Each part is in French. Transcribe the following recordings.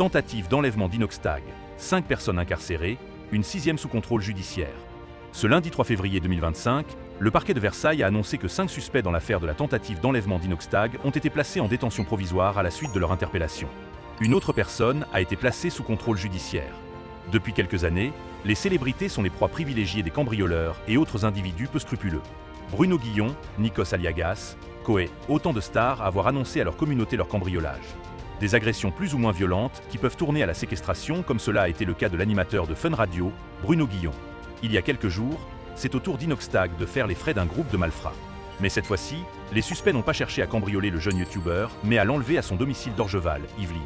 Tentative d'enlèvement d'Inoxtag, 5 personnes incarcérées, une 6e sous contrôle judiciaire. Ce lundi 3 février 2025, le parquet de Versailles a annoncé que 5 suspects dans l'affaire de la tentative d'enlèvement d'Inoxtag ont été placés en détention provisoire à la suite de leur interpellation. Une autre personne a été placée sous contrôle judiciaire. Depuis quelques années, les célébrités sont les proies privilégiées des cambrioleurs et autres individus peu scrupuleux. Bruno Guillon, Nikos Aliagas, Koé, autant de stars à avoir annoncé à leur communauté leur cambriolage. Des agressions plus ou moins violentes qui peuvent tourner à la séquestration, comme cela a été le cas de l'animateur de Fun Radio, Bruno Guillon. Il y a quelques jours, c'est au tour d'Inoxtag de faire les frais d'un groupe de malfrats. Mais cette fois-ci, les suspects n'ont pas cherché à cambrioler le jeune youtubeur, mais à l'enlever à son domicile d'Orgeval, Yvelines.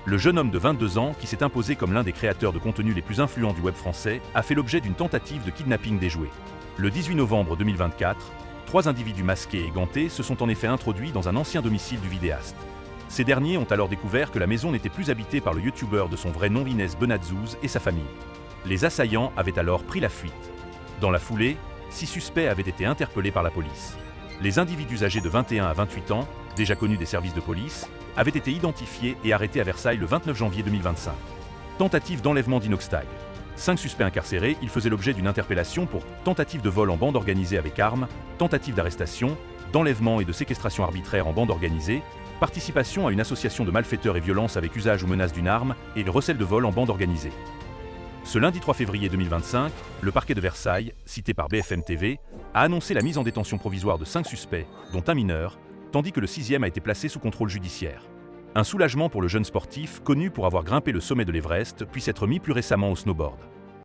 Le jeune homme de 22 ans, qui s'est imposé comme l'un des créateurs de contenu les plus influents du web français, a fait l'objet d'une tentative de kidnapping déjouée. Le 18 novembre 2024, 3 individus masqués et gantés se sont en effet introduits dans un ancien domicile du vidéaste. Ces derniers ont alors découvert que la maison n'était plus habitée par le youtubeur de son vrai nom Inès Benadzouz et sa famille. Les assaillants avaient alors pris la fuite. Dans la foulée, 6 suspects avaient été interpellés par la police. Les individus âgés de 21 à 28 ans, déjà connus des services de police, avaient été identifiés et arrêtés à Versailles le 29 janvier 2025. Tentative d'enlèvement d'Inoxtag. 5 suspects incarcérés, ils faisaient l'objet d'une interpellation pour tentative de vol en bande organisée avec armes, tentative d'arrestation, d'enlèvement et de séquestration arbitraire en bande organisée, participation à une association de malfaiteurs et violence avec usage ou menace d'une arme et le recel de vol en bande organisée. Ce lundi 3 février 2025, le parquet de Versailles, cité par BFM TV, a annoncé la mise en détention provisoire de 5 suspects, dont un mineur, tandis que le 6e a été placé sous contrôle judiciaire. Un soulagement pour le jeune sportif, connu pour avoir grimpé le sommet de l'Everest, puis s'être mis plus récemment au snowboard.